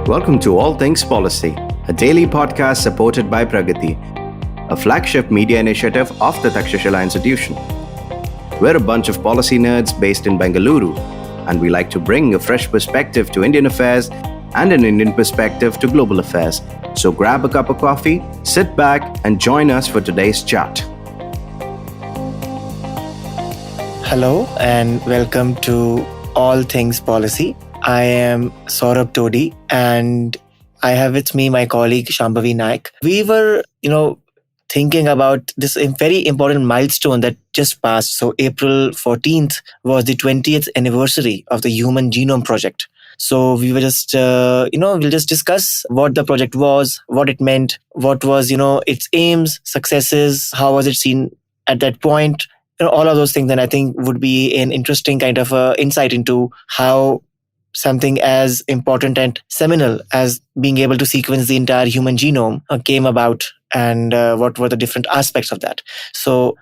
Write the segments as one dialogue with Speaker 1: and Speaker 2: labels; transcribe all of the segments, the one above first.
Speaker 1: Welcome to All Things Policy, a daily podcast supported by Pragati, a flagship media initiative of the Takshashila Institution. We're a bunch of policy nerds based in Bengaluru, and we like to bring a fresh perspective to Indian affairs and an Indian perspective to global affairs. So grab a cup of coffee, sit back, and join us for today's chat.
Speaker 2: Hello and welcome to All Things Policy. I am Saurabh Todi and I have with me my colleague Shambhavi Naik. We were, thinking about this very important milestone that just passed. So April 14th was the 20th anniversary of the Human Genome Project. So we were just, we'll just discuss what the project was, what it meant, what was, its aims, successes, how was it seen at that point, all of those things. And I think would be an interesting kind of insight into how something as important and seminal as being able to sequence the entire human genome came about and what were the different aspects of that. So,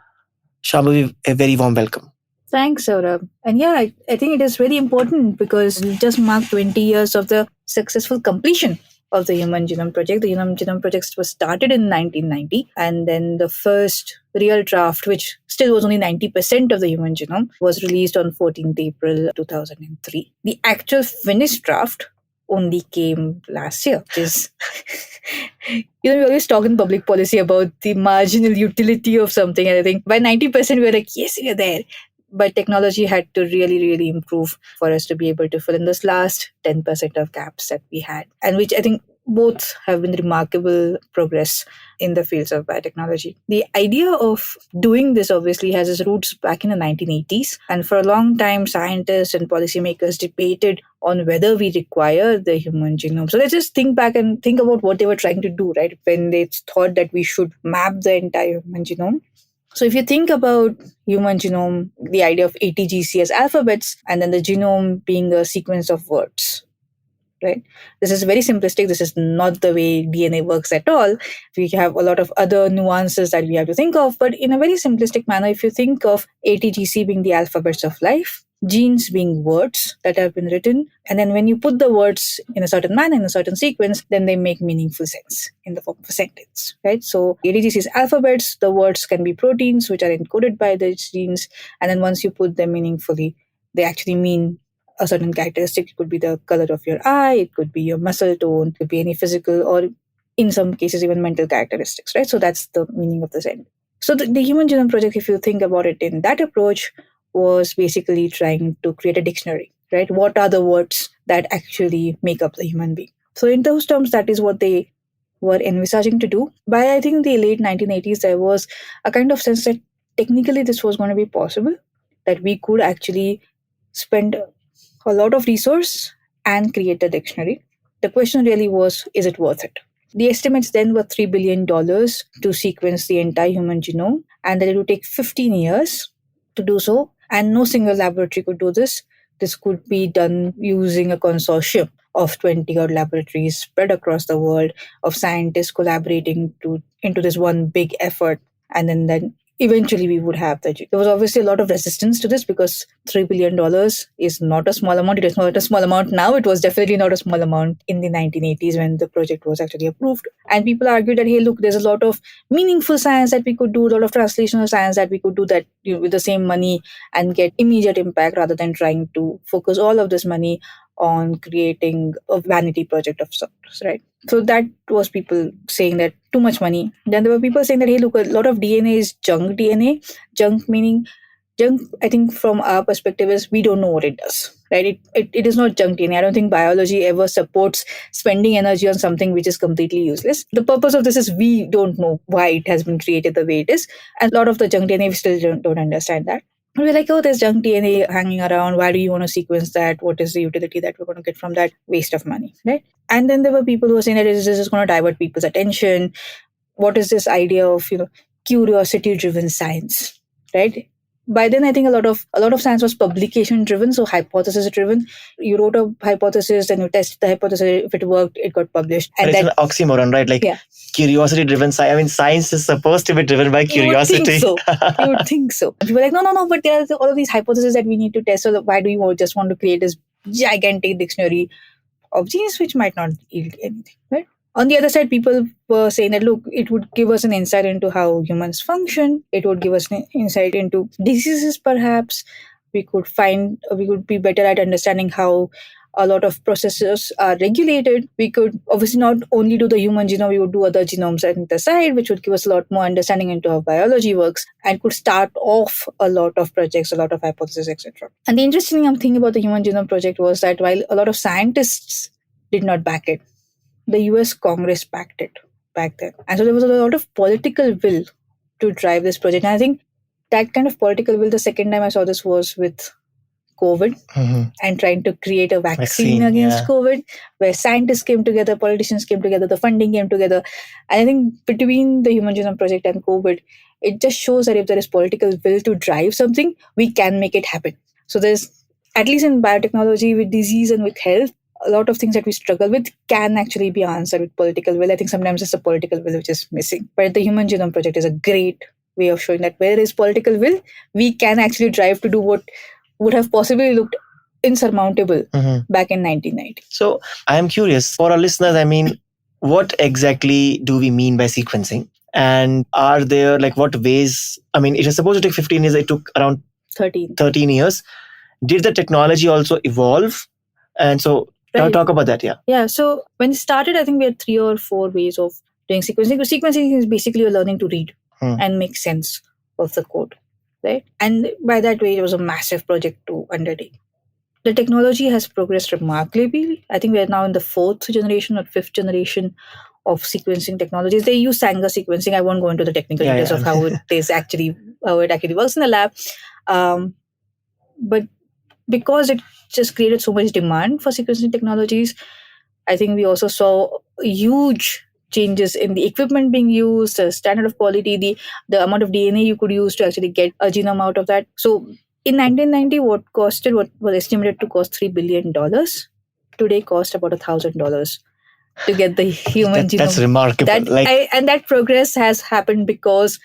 Speaker 2: Shambhavi, a very warm welcome.
Speaker 3: Thanks, Saurabh. And I think it is very important because we just marked 20 years of the successful completion of the Human Genome Project. The Human Genome Project was started in 1990, and then the first real draft, which still was only 90% of the human genome, was released on 14th April 2003. The actual finished draft only came last year, which is, we always talk in public policy about the marginal utility of something, and I think by 90% we were like, yes, we are there. But technology had to really, really improve for us to be able to fill in this last 10% of gaps that we had, and which I think both have been remarkable progress in the fields of biotechnology. The idea of doing this obviously has its roots back in the 1980s. And for a long time, scientists and policymakers debated on whether we require the human genome. So let's just think back and think about what they were trying to do, right? When they thought that we should map the entire human genome. So if you think about human genome, the idea of ATGC as alphabets, and then the genome being a sequence of words, right? This is very simplistic. This is not the way DNA works at all. We have a lot of other nuances that we have to think of, but in a very simplistic manner, if you think of ATGC being the alphabets of life, genes being words that have been written, and then when you put the words in a certain manner, in a certain sequence, then they make meaningful sense in the form of a sentence, right? So ATGC is alphabets, the words can be proteins which are encoded by the genes, and then once you put them meaningfully, they actually mean a certain characteristic. It could be the color of your eye, it could be your muscle tone, it could be any physical or in some cases even mental characteristics, right? So that's the meaning of the sentence. So the Human Genome Project, if you think about it in that approach, was basically trying to create a dictionary, right? What are the words that actually make up the human being? So in those terms, that is what they were envisaging to do. By I think the late 1980s, there was a kind of sense that technically this was going to be possible, that we could actually spend a lot of resource and create a dictionary. The question really was, is it worth it? The estimates then were $3 billion to sequence the entire human genome, and that it would take 15 years to do so. And no single laboratory could do this. This could be done using a consortium of 20-odd laboratories spread across the world, of scientists collaborating into this one big effort. And then eventually we would have there was obviously a lot of resistance to this because $3 billion is not a small amount. It is not a small amount now. It was definitely not a small amount in the 1980s when the project was actually approved. And people argued that, hey, look, there's a lot of meaningful science that we could do, a lot of translational science that we could do that with the same money and get immediate impact rather than trying to focus all of this money on creating a vanity project of sorts, right? So that was people saying that too much money. Then there were people saying that, hey, look, a lot of DNA is junk DNA. Junk meaning, junk, I think from our perspective is we don't know what it does, right? It is not junk DNA. I don't think biology ever supports spending energy on something which is completely useless. The purpose of this is we don't know why it has been created the way it is. And a lot of the junk DNA, we still don't understand that. We're like, oh, there's junk DNA hanging around. Why do you want to sequence that? What is the utility that we're going to get from that? Waste of money, right? And then there were people who were saying that this is going to divert people's attention. What is this idea of, curiosity-driven science, right? By then, I think a lot of science was publication-driven, so hypothesis-driven. You wrote a hypothesis, then you tested the hypothesis. If it worked, it got published.
Speaker 2: And it's an oxymoron, right? Curiosity-driven science. I mean, science is supposed to be driven by curiosity.
Speaker 3: You would think so. People are like, no, but there are all of these hypotheses that we need to test. So why do you just want to create this gigantic dictionary of genes which might not yield anything, right? On the other side, people were saying that, look, it would give us an insight into how humans function. It would give us an insight into diseases, perhaps. We could be better at understanding how a lot of processes are regulated. We could obviously not only do the human genome, we would do other genomes at the side, which would give us a lot more understanding into how biology works and could start off a lot of projects, a lot of hypotheses, etc. And the interesting thing about the Human Genome Project was that while a lot of scientists did not back it, the US Congress backed it back then. And so there was a lot of political will to drive this project. And I think that kind of political will, the second time I saw this was with COVID and trying to create a vaccine against COVID, where scientists came together, politicians came together, the funding came together. And I think between the Human Genome Project and COVID, it just shows that if there is political will to drive something, we can make it happen. So there's, at least in biotechnology, with disease and with health, a lot of things that we struggle with can actually be answered with political will. I think sometimes it's the political will which is missing. But the Human Genome Project is a great way of showing that where there is political will, we can actually drive to do what would have possibly looked insurmountable back in 1990.
Speaker 2: So I am curious, for our listeners, I mean, what exactly do we mean by sequencing? And are there, like, what ways? I mean, it is supposed to take 15 years. It took around 13 years. Did the technology also evolve? And so talk about that,
Speaker 3: Yeah, so when it started, I think we had 3 or 4 ways of doing sequencing. Sequencing is basically you're learning to read and make sense of the code, right? And by that way, it was a massive project to undertake. The technology has progressed remarkably. I think we are now in the 4th generation or 5th generation of sequencing technologies. They use Sanger sequencing. I won't go into the technical details of how it actually works in the lab. But because it just created so much demand for sequencing technologies, I think we also saw huge changes in the equipment being used, the standard of quality, the amount of DNA you could use to actually get a genome out of that. So in 1990, what was estimated to cost $3 billion, today cost about $1,000 to get the human genome.
Speaker 2: That's remarkable.
Speaker 3: And that progress has happened because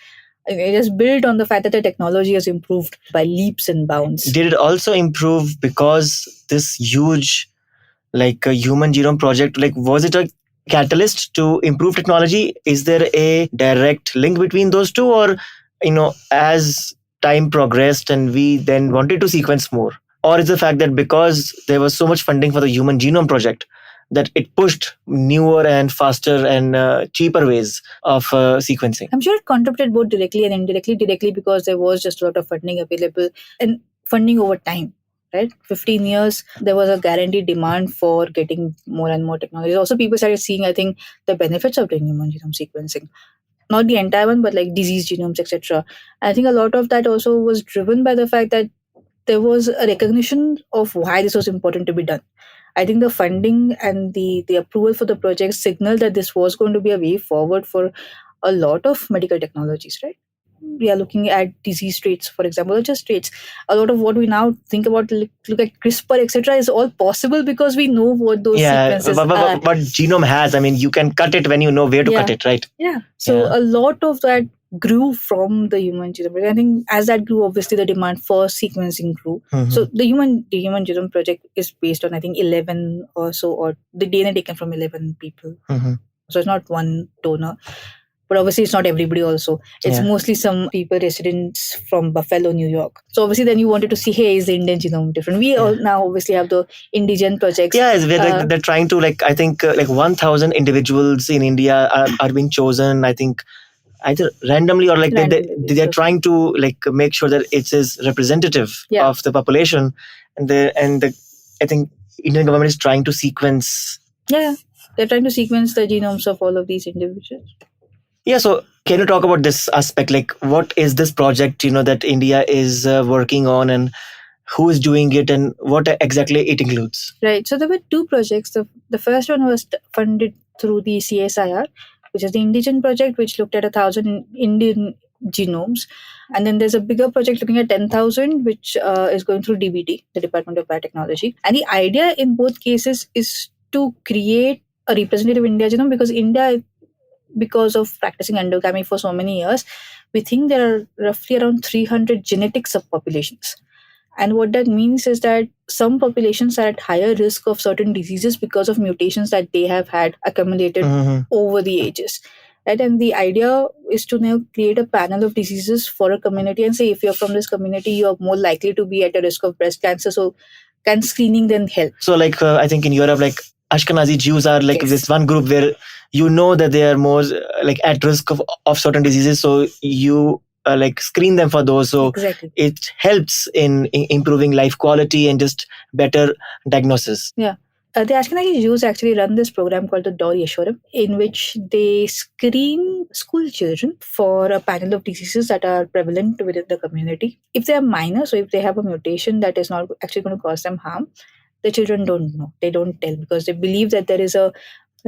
Speaker 3: it is built on the fact that the technology has improved by leaps and bounds.
Speaker 2: Did it also improve because this huge, like, a Human Genome Project, like, was it a catalyst to improve technology? Is there a direct link between those two, or, as time progressed and we then wanted to sequence more? Or is the fact that because there was so much funding for the Human Genome Project, that it pushed newer and faster and cheaper ways of sequencing?
Speaker 3: I'm sure it contributed both directly and indirectly. Directly because there was just a lot of funding available and funding over time, right? 15 years, there was a guaranteed demand for getting more and more technology. Also, people started seeing, I think, the benefits of doing human genome sequencing. Not the entire one, but like disease genomes, etc. I think a lot of that also was driven by the fact that there was a recognition of why this was important to be done. I think the funding and the approval for the project signaled that this was going to be a way forward for a lot of medical technologies, right? We are looking at disease traits, for example, or just traits. A lot of what we now think about, look at CRISPR, etc., is all possible because we know what those sequences are.
Speaker 2: But genome has, I mean, you can cut it when you know where to cut it, right?
Speaker 3: Yeah. So a lot of that grew from the Human Genome Project. I think as that grew, obviously the demand for sequencing grew. So the Human Genome Project is based on, I think, 11 or so, or the DNA taken from 11 people. So it's not one donor. But obviously, it's not everybody also. It's mostly some people, residents from Buffalo, New York. So obviously, then you wanted to see, hey, is the Indian genome different? We all now obviously have the Indigen projects.
Speaker 2: Yeah, they're trying to, I think 1,000 individuals in India are being chosen, I think, either randomly or they're trying to make sure that it is representative of the population. And I think Indian government is trying to sequence.
Speaker 3: Yeah, they're trying to sequence the genomes of all of these individuals.
Speaker 2: Yeah, so can you talk about this aspect? Like, what is this project, that India is working on, and who is doing it, and what exactly it includes?
Speaker 3: Right. So there were 2 projects. The first one was funded through the CSIR, which is the Indigen project, which looked at 1,000 Indian genomes. And then there's a bigger project looking at 10,000, which is going through DBT, the Department of Biotechnology. And the idea in both cases is to create a representative India genome, because India, because of practicing endogamy for so many years, we think there are roughly around 300 genetic subpopulations. And what that means is that some populations are at higher risk of certain diseases because of mutations that they have had accumulated over the ages. Right? And the idea is to now create a panel of diseases for a community and say, if you're from this community, you're more likely to be at a risk of breast cancer. So can screening then help?
Speaker 2: So like I think in Europe, like Ashkenazi Jews are like
Speaker 3: Yes.
Speaker 2: this one group where you know that they are more like at risk of certain diseases. So you like screen them for those. So
Speaker 3: Exactly.
Speaker 2: it helps in improving life quality and just better diagnosis.
Speaker 3: Yeah. The Ashkenazi Jews actually run this program called the Dor Yeshorim, in which they screen school children for a panel of diseases that are prevalent within the community. If they are minor, so if they have a mutation that is not actually going to cause them harm, the children don't know. They don't tell because they believe that there is a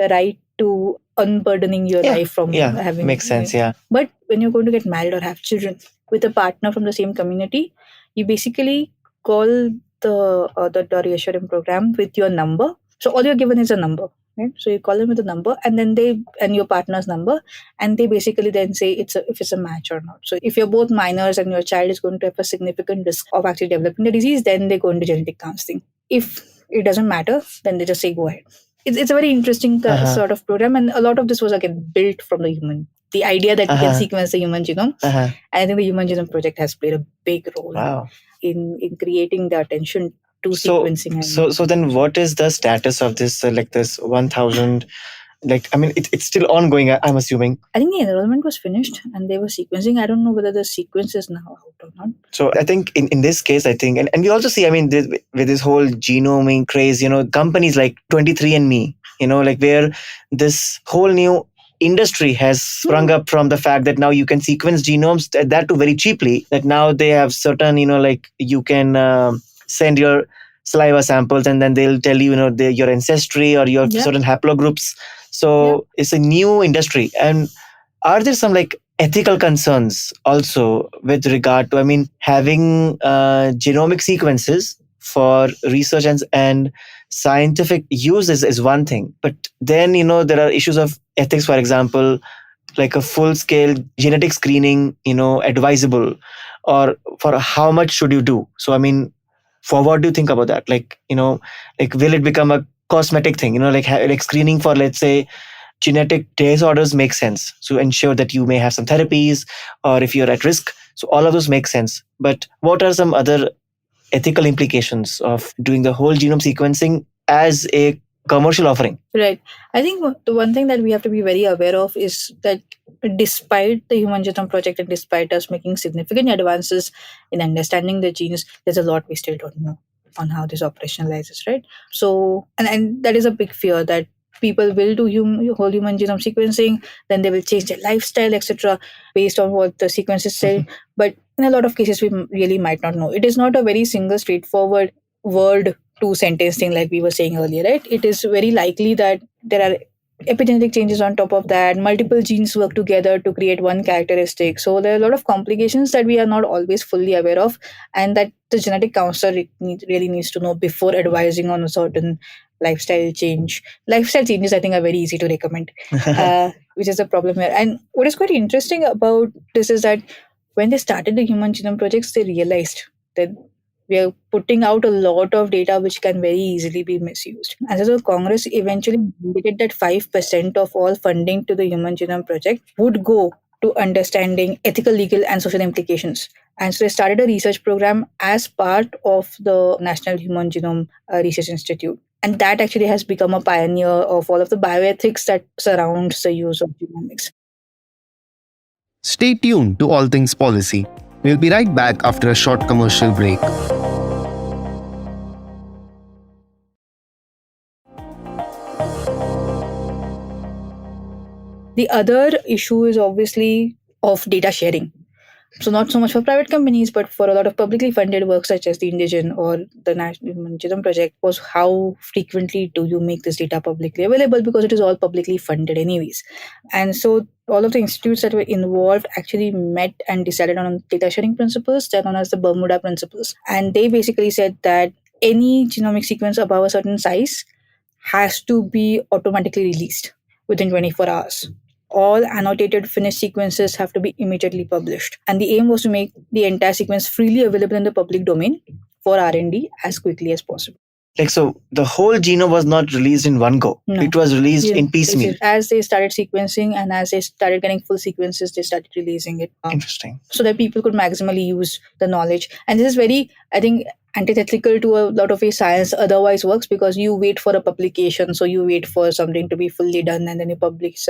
Speaker 3: right to unburdening your life from having.
Speaker 2: Makes sense. Yeah.
Speaker 3: But when you're going to get married or have children with a partner from the same community, you basically call the Dor Yeshorim program with your number. So all you're given is a number. Right? So you call them with a number and then and your partner's number, and they basically then say if it's a match or not. So if you're both minors and your child is going to have a significant risk of actually developing the disease, then they go into genetic counseling. If it doesn't matter, then they just say go ahead. It's a very interesting sort of program, and a lot of this was again built from the idea that we can sequence the human genome. And I think the Human Genome Project has played a big role in creating the attention to sequencing.
Speaker 2: So then what is the status of this like this 1000? Like, I mean, it's still ongoing, I'm assuming.
Speaker 3: I think the enrollment was finished and they were sequencing. I don't know whether the sequence is now out or not.
Speaker 2: So I think in this case, I think, and we also see, I mean, with this whole genomic craze, companies like 23andMe, like where this whole new industry has sprung up from the fact that now you can sequence genomes, that too very cheaply, that now they have certain, like you can send your saliva samples and then they'll tell you, your ancestry or your certain haplogroups. So it's a new industry. And are there some like ethical concerns also with regard to, I mean, having genomic sequences for research and scientific use is one thing. But then, there are issues of ethics, for example, like a full-scale genetic screening, advisable, or for how much should you do? So, I mean, for what do you think about that? Like, like will it become a cosmetic thing? Like screening for, let's say, genetic disorders makes sense to ensure that you may have some therapies or if you're at risk. So all of those make sense. But what are some other ethical implications of doing the whole genome sequencing as a commercial offering?
Speaker 3: Right. I think the one thing that we have to be very aware of is that despite the Human Genome Project and despite us making significant advances in understanding the genes, there's a lot we still don't know on how this operationalizes, right? So, and that is a big fear that people will do whole human genome sequencing, then they will change their lifestyle, etc., based on what the sequences say. But in a lot of cases, we really might not know. It is not a very single, straightforward word to sentence thing like we were saying earlier, right? It is very likely that there are epigenetic changes on top of that. Multiple genes work together to create one characteristic. So there are a lot of complications that we are not always fully aware of, and that the genetic counselor really needs to know before advising on a certain lifestyle change. Lifestyle changes, I think, are very easy to recommend, which is a problem here. And what is quite interesting about this is that when they started the Human Genome Projects, they realized that we are putting out a lot of data which can very easily be misused. And so Congress eventually mandated that 5% of all funding to the Human Genome Project would go to understanding ethical, legal, and social implications. And so they started a research program as part of the National Human Genome Research Institute. And that actually has become a pioneer of all of the bioethics that surrounds the use of genomics.
Speaker 4: Stay tuned to All Things Policy. We'll be right back after a short commercial break.
Speaker 3: The other issue is obviously of data sharing. So not so much for private companies, but for a lot of publicly funded work such as the Indigen or the National Human Genome Project, was how frequently do you make this data publicly available, because it is all publicly funded anyways. And so all of the institutes that were involved actually met and decided on data sharing principles. They're known as the Bermuda Principles. And they basically said that any genomic sequence above a certain size has to be automatically released within 24 hours. All annotated finished sequences have to be immediately published. And the aim was to make the entire sequence freely available in the public domain for R&D as quickly as possible.
Speaker 2: So the whole genome was not released in one go.
Speaker 3: No.
Speaker 2: It was released in piecemeal.
Speaker 3: As they started sequencing and as they started getting full sequences, they started releasing it.
Speaker 2: Interesting.
Speaker 3: So that people could maximally use the knowledge. And this is very, I think, antithetical to a lot of way science otherwise works, because you wait for a publication, so you wait for something to be fully done and then you publish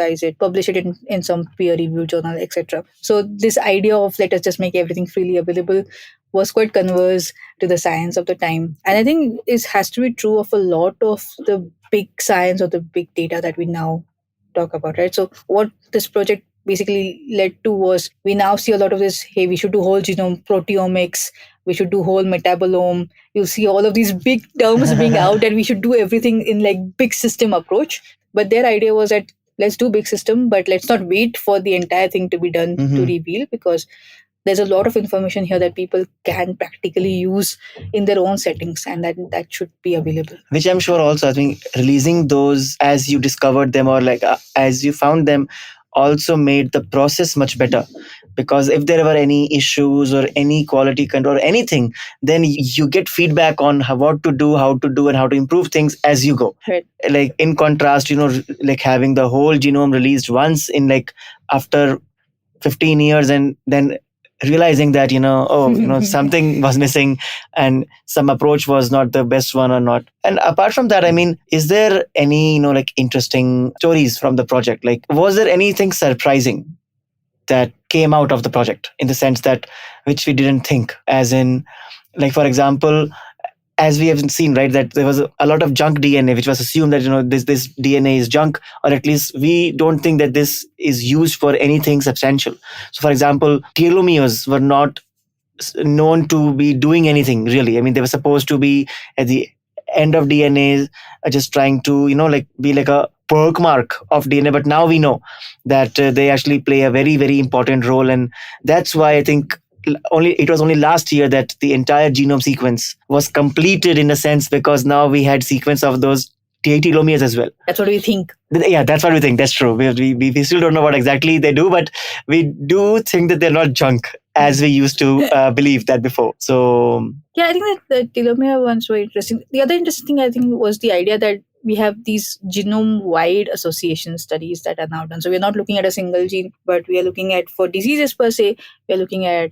Speaker 3: it in some peer-reviewed journal, etc. So this idea of let us just make everything freely available was quite converse to the science of the time. And I think it has to be true of a lot of the big science or the big data that we now talk about, right? So what this project basically led to was we now see a lot of this, hey, we should do whole genome proteomics, we should do whole metabolome. You'll see all of these big terms being out, and we should do everything in like big system approach. But their idea was that let's do big system, but let's not wait for the entire thing to be done to reveal, because there's a lot of information here that people can practically use in their own settings, and that should be available.
Speaker 2: Which I'm sure also, I think releasing those as you discovered them or as you found them also made the process much better. Because if there were any issues or any quality control or anything, then you get feedback on what to do, how to do, and how to improve things as you go.
Speaker 3: Right.
Speaker 2: Like in contrast, like having the whole genome released once in after 15 years and then realizing that, something was missing and some approach was not the best one or not. And apart from that, I mean, is there any, interesting stories from the project? Like, was there anything surprising that came out of the project in the sense that which we didn't think, as in, like, for example, as we have seen, right, that there was a lot of junk DNA, which was assumed that, this DNA is junk, or at least we don't think that this is used for anything substantial. So, for example, telomeres were not known to be doing anything really. I mean, they were supposed to be at the end of DNA, just trying to, be like a birthmark of DNA. But now we know that they actually play a very, very important role. And that's why I think it was only last year that the entire genome sequence was completed in a sense, because now we had sequence of those telomeres as well.
Speaker 3: That's what we think.
Speaker 2: Yeah, that's what we think. That's true. We still don't know what exactly they do, but we do think that they're not junk as we used to believe that before. So
Speaker 3: yeah, I think that the telomere ones were interesting. The other interesting thing, I think, was the idea that we have these genome-wide association studies that are now done. So we're not looking at a single gene, but we are looking at, for diseases per se, we're looking at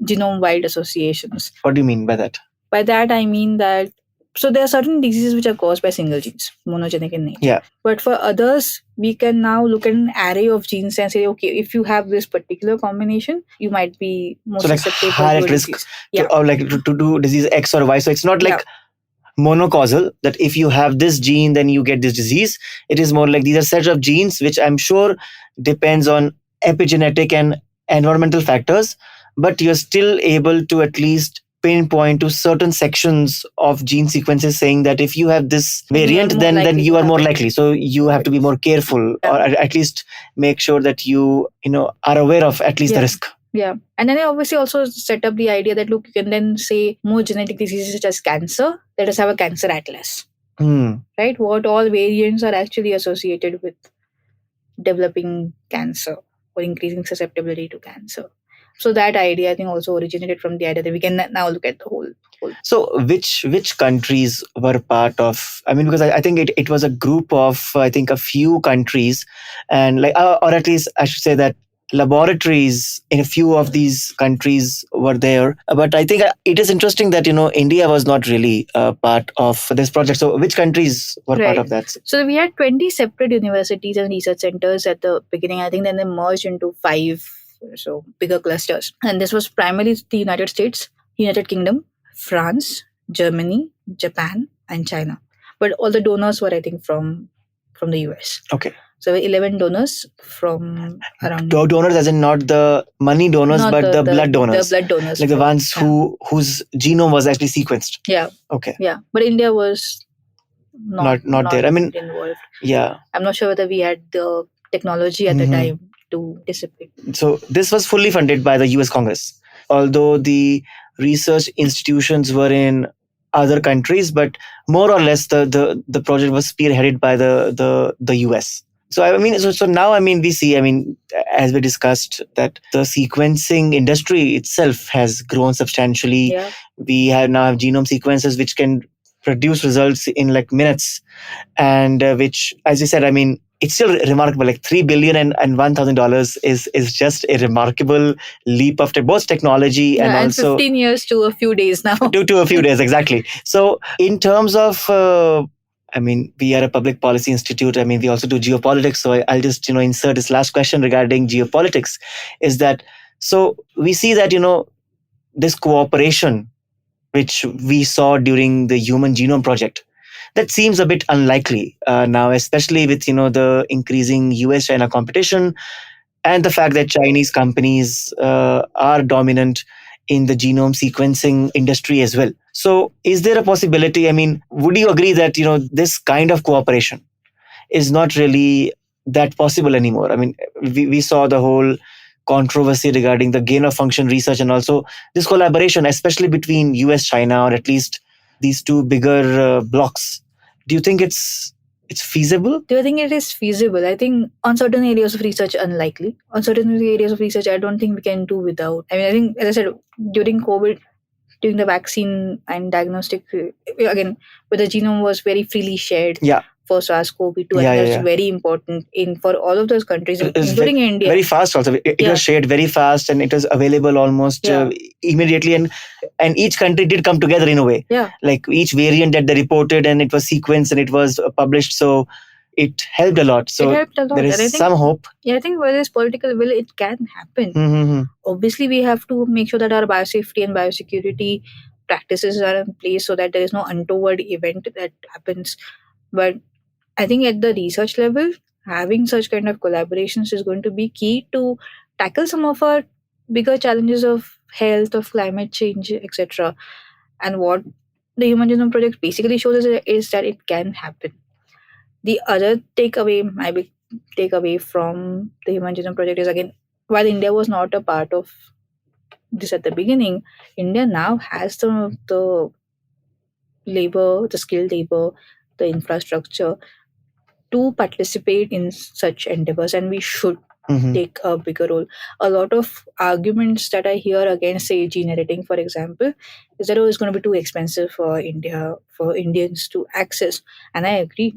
Speaker 3: genome-wide associations.
Speaker 2: What do you mean by that?
Speaker 3: By that, I mean that, so there are certain diseases which are caused by single genes, monogenic in nature.
Speaker 2: Yeah.
Speaker 3: But for others, we can now look at an array of genes and say, okay, if you have this particular combination, you might be more susceptible
Speaker 2: higher
Speaker 3: to
Speaker 2: at risk
Speaker 3: disease.
Speaker 2: to do disease X or Y. So it's not like monocausal, that if you have this gene, then you get this disease. It is more like these are sets of genes, which I'm sure depends on epigenetic and environmental factors, but you're still able to at least pinpoint to certain sections of gene sequences saying that if you have this variant, then you are more likely. So you have to be more careful, or at least make sure that you are aware of at least the risk.
Speaker 3: Yeah. And then I obviously also set up the idea that, look, you can then say more genetic diseases such as cancer, let us have a cancer atlas. Right? What all variants are actually associated with developing cancer or increasing susceptibility to cancer. So that idea, I think, also originated from the idea that we can now look at the whole.
Speaker 2: So which countries were part of, I mean, because I think it was a group of, I think, a few countries, and or at least I should say that laboratories in a few of these countries were there. But I think it is interesting that, India was not really part of this project. So which countries were part of that?
Speaker 3: So we had 20 separate universities and research centers at the beginning. I think then they merged into 5 bigger clusters. And this was primarily the United States, United Kingdom, France, Germany, Japan, and China. But all the donors were, I think, from the US.
Speaker 2: Okay.
Speaker 3: So 11 donors from around...
Speaker 2: Donors as in not the money donors, but the blood donors.
Speaker 3: The blood donors.
Speaker 2: Like the ones whose genome was actually sequenced.
Speaker 3: Yeah.
Speaker 2: Okay.
Speaker 3: Yeah. But India was not
Speaker 2: there. I mean,
Speaker 3: involved.
Speaker 2: Yeah.
Speaker 3: I'm not sure whether we had the technology at the time to dissipate.
Speaker 2: So this was fully funded by the US Congress. Although the research institutions were in other countries, but more or less the project was spearheaded by the US. So now we see, as we discussed, that the sequencing industry itself has grown substantially.
Speaker 3: Yeah.
Speaker 2: We now have genome sequences which can produce results in like minutes, and which, as you said, it's still remarkable. Like $3 billion and $1,000 is just a remarkable leap of both technology and also
Speaker 3: 15 years to a few days now.
Speaker 2: to a few days, exactly. So in terms of we are a public policy institute. We also do geopolitics. So I'll just, insert this last question regarding geopolitics is that, so we see that, this cooperation, which we saw during the Human Genome Project, that seems a bit unlikely now, especially with, the increasing US-China competition and the fact that Chinese companies are dominant in the genome sequencing industry as well. So is there a possibility, would you agree that, this kind of cooperation is not really that possible anymore? We saw the whole controversy regarding the gain of function research and also this collaboration, especially between US, China, or at least these two bigger blocks. Do you think it's feasible?
Speaker 3: Do I think it is feasible? I think on certain areas of research, unlikely. On certain areas of research, I don't think we can do without. I think, as I said, during COVID, during the vaccine and diagnostic, again, where the genome was very freely shared for SARS-CoV-2, and that's very important for all of those countries, including India.
Speaker 2: Very fast also. It was shared very fast and it was available almost immediately. And each country did come together in a way.
Speaker 3: Yeah.
Speaker 2: Like each variant that they reported and it was sequenced and it was published. So it helped a lot. So there is some hope.
Speaker 3: Yeah, I think where there's political will, it can happen.
Speaker 2: Mm-hmm.
Speaker 3: Obviously, we have to make sure that our biosafety and biosecurity practices are in place so that there is no untoward event that happens. But I think at the research level, having such kind of collaborations is going to be key to tackle some of our bigger challenges of health, of climate change, etc. And what the Human Genome Project basically shows us is that it can happen. The other my big takeaway from the Human Genome Project is, again, while India was not a part of this at the beginning, India now has the labor, the skilled labor, the infrastructure to participate in such endeavors, and we should take a bigger role. A lot of arguments that I hear against, say, gene editing, for example, is that it's going to be too expensive for India, for Indians to access. And I agree.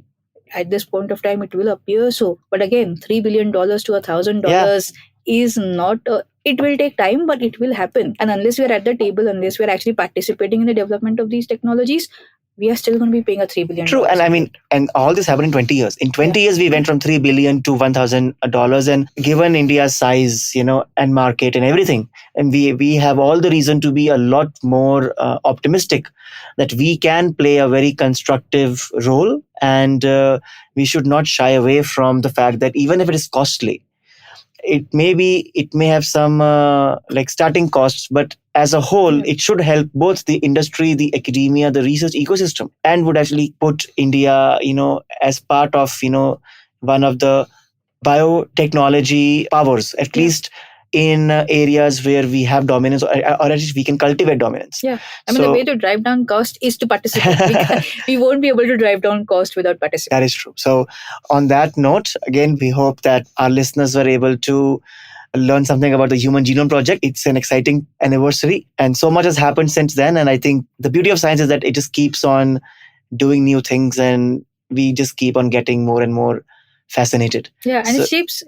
Speaker 3: At this point of time, it will appear so. But again, $3 billion to $1,000 is not... it will take time, but it will happen. And unless we are at the table, unless we are actually participating in the development of these technologies, we are still going to be paying a $3 billion.
Speaker 2: True. And and all this happened in 20 years. In 20 years, we went from $3 billion to $1,000. And given India's size, and market and everything, and we have all the reason to be a lot more optimistic that we can play a very constructive role. And we should not shy away from the fact that even if it is costly, it may have some starting costs, but as a whole, it should help both the industry, the academia, the research ecosystem, and would actually put India, as part of, one of the biotechnology powers, at least in areas where we have dominance, or at least we can cultivate dominance.
Speaker 3: Yeah. The way to drive down cost is to participate. We won't be able to drive down cost without participating.
Speaker 2: That is true. So on that note, again, we hope that our listeners were able to learn something about the Human Genome Project. It's an exciting anniversary and so much has happened since then. And I think the beauty of science is that it just keeps on doing new things and we just keep on getting more and more fascinated.
Speaker 3: Yeah, and it shapes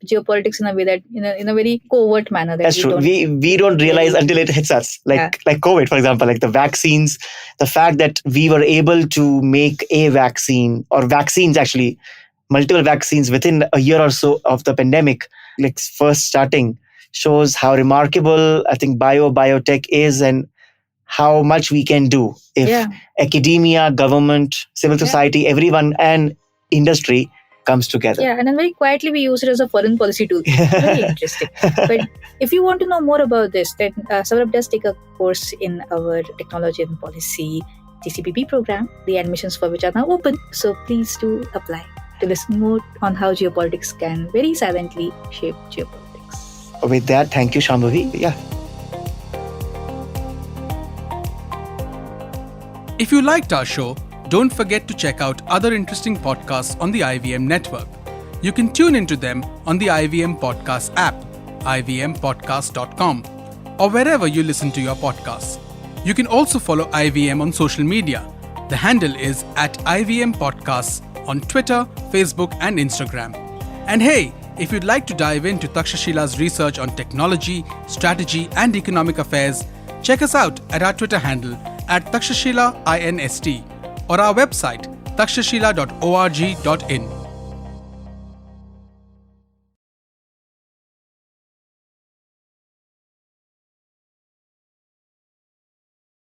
Speaker 3: geopolitics in a way that in a very covert manner.
Speaker 2: That's true. We don't realize until it hits us. Like COVID, for example, like the vaccines, the fact that we were able to make a vaccine or vaccines, actually multiple vaccines within a year or so of the pandemic, like first starting, shows how remarkable I think biotech is and how much we can do if academia, government, civil society, everyone and industry comes together.
Speaker 3: Yeah, and then very quietly we use it as a foreign policy tool. Very interesting. But if you want to know more about this, then Saurabh does take a course in our technology and policy GCPP program, the admissions for which are now open. So please do apply to listen more on how geopolitics can very silently shape geopolitics.
Speaker 2: With that, thank you, Shambhavi. Yeah.
Speaker 5: If you liked our show, don't forget to check out other interesting podcasts on the IVM network. You can tune into them on the IVM Podcast app, ivmpodcast.com, or wherever you listen to your podcasts. You can also follow IVM on social media. The handle is @IVM Podcasts on Twitter, Facebook, and Instagram. And hey, if you'd like to dive into Takshashila's research on technology, strategy, and economic affairs, check us out at our Twitter handle @TakshashilaINST or our website takshashila.org.in.